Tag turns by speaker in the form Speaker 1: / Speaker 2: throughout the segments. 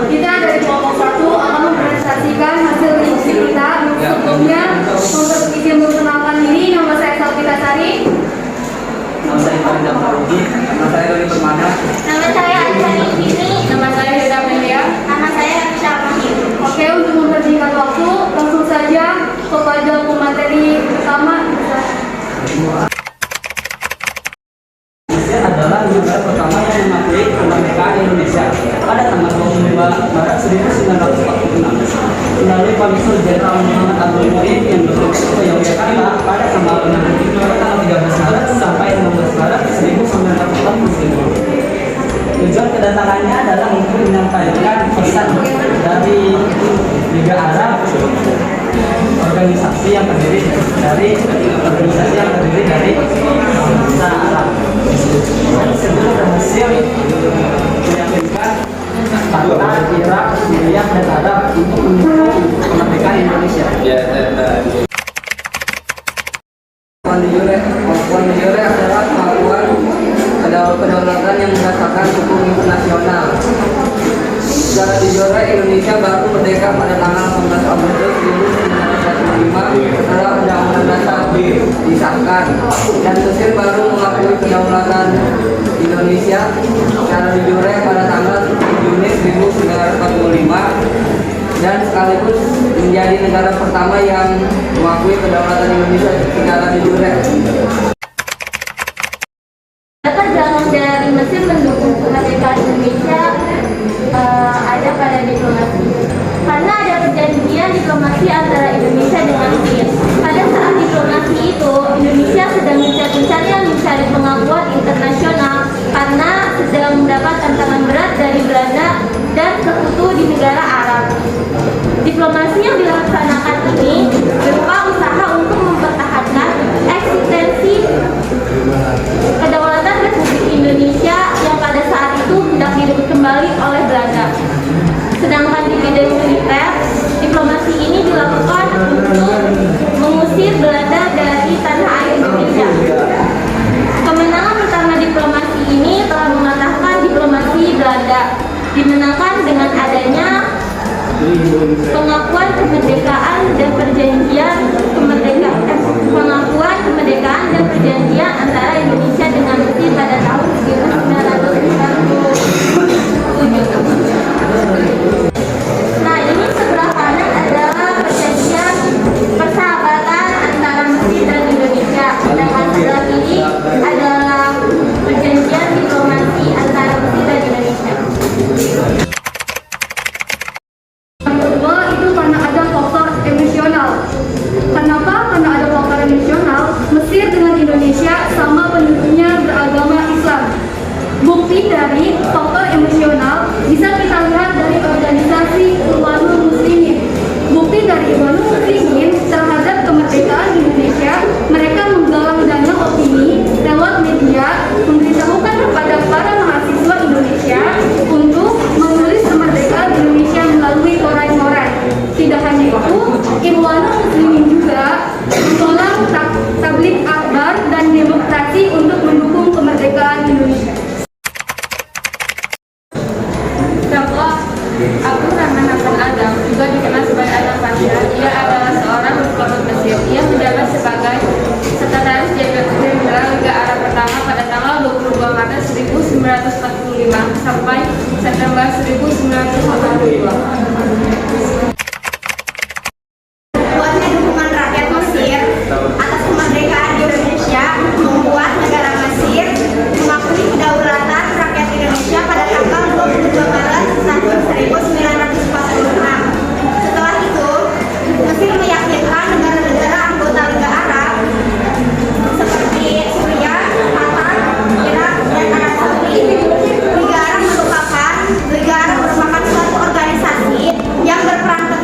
Speaker 1: Kita dari kelompok 1 akan mempresentasikan hasil diskusi kita. Sebelumnya, untuk izin memperkenalkan diri, nama saya Salvita Sari.
Speaker 2: Nama saya Farida Faruji. Nama saya Doni Permana.
Speaker 3: Nama saya Aishani Fitri.
Speaker 1: Nama saya Yuda Melia.
Speaker 3: Nama saya Aisha Mahir.
Speaker 1: Oke, untuk mempersingkat waktu, langsung saja kepada pemateri pertama.
Speaker 2: Indonesia adalah negara pertama yang mengakui kemerdekaan Indonesia pada tanggal 25 Maret 1946 melalui Konsul Jenderal Muhammad Abdul Muhyin yang bertugas ke Yogyakarta pada tanggal 13 Maret sampai 16 Maret 1949. Tujuan kedatangannya adalah untuk menyampaikan pesan dari Liga Arab, organisasi yang terdiri dari bangsa Arab. Sebelum berhasil meyakinkan Qatar, Irak, Syria, dan Arab untuk mendukung kemerdekaan Indonesia. Kemampuan de jure adalah kemampuan kedaulatan yang berdasarkan hukum internasional. Secara de jure, Indonesia baru merdeka pada tanggal 18 Agustus 1945 setelah Undang-Undang Dasar disahkan, dan Mesir baru mengakui kedaulatan Indonesia secara de jure pada tanggal 7 Juni 1945 dan sekaligus menjadi negara pertama yang mengakui kedaulatan Indonesia secara de jure.
Speaker 3: Perjalanan dari Mesir mendukung kemerdekaan Indonesia ada pada diplomasi. Karena ada perjanjian diplomasi antara Indonesia dengan Mesir. Pada saat diplomasi itu, Indonesia sedang mencari pengakuan internasional karena sedang mendapat tantangan berat dari Belanda dan sekutu di negara Arab. Diplomasi yang dilaksanakan ini berupa usaha untuk mempertahankan eksistensi kedaulatan Republik Indonesia yang pada saat itu hendak direbut kembali oleh Belanda. Sedangkan di bidang militer, diplomasi ini dilakukan untuk mengusir Belanda dari tanah air Indonesia. Kemenangan utama diplomasi ini telah mematahkan diplomasi Belanda, dimenangkan dengan adanya pengakuan kemerdekaan dan perjanjian antara Indonesia dengan Mesir pada tahun 1947. Nah, ini sebelah kanan adalah perjanjian persahabatan antara Mesir dan Indonesia, sedangkan sebelah kiri adalah perjanjian diplomasi antara Mesir dan Indonesia.
Speaker 1: Yang kedua itu karena ada faktor emosional. Kenapa? Karena ada faktor emosional. Mesir dengan Indonesia sama penduduknya beragama Islam. Bukti dari faktor emosional bisa kita lihat dari organisasi Ikhwanul Muslimin. Bukti dari Ikhwanul Muslimin terhadap kemerdekaan Indonesia, mereka menggalang dana opini lewat media, memberitahukan kepada para mahasiswa Indonesia untuk menulis kemerdekaan Indonesia melalui koran-koran. Tidak hanya itu, Ikhwanul Muslimin juga menolak tabligh akbar dan demokrasi untuk mendukung kemerdekaan Indonesia.
Speaker 4: Contoh, Abu Rahman Hasan Adam, juga dikenal sebagai Adam Pasha. Ia adalah seorang diplomat Mesir. Ia menjabat sebagai Sekretaris Jenderal Liga Arab pertama pada tanggal 22 Maret 1945 sampai September 1982.
Speaker 3: Kuatnya dukungan rakyat Mesir atas kemerdekaan Indonesia membuat negara Mesir mengakui kedaulatan rakyat Indonesia pada tanggal 22 Maret tahun 1946. Setelah itu, Mesir meyakinkan negara-negara anggota Liga Arab seperti Syria, Qatar, Irak, dan Arab Saudi. Liga Arab merupakan suatu organisasi yang berperan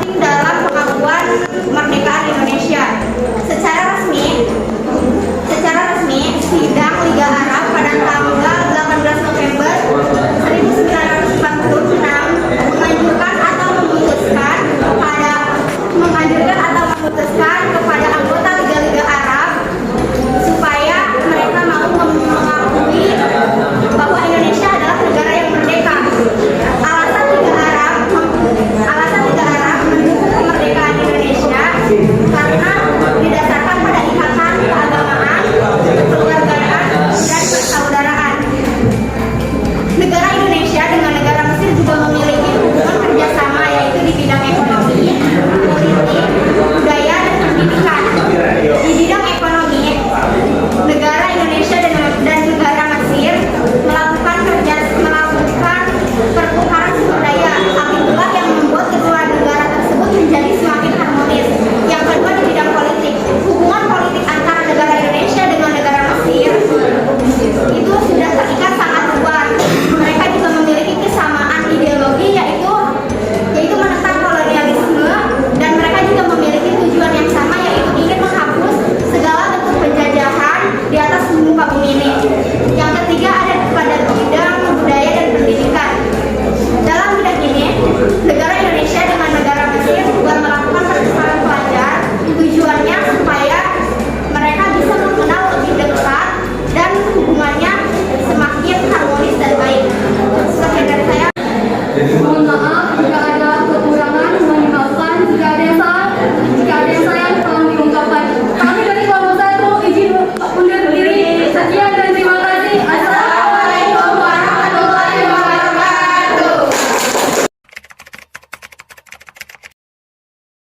Speaker 5: negara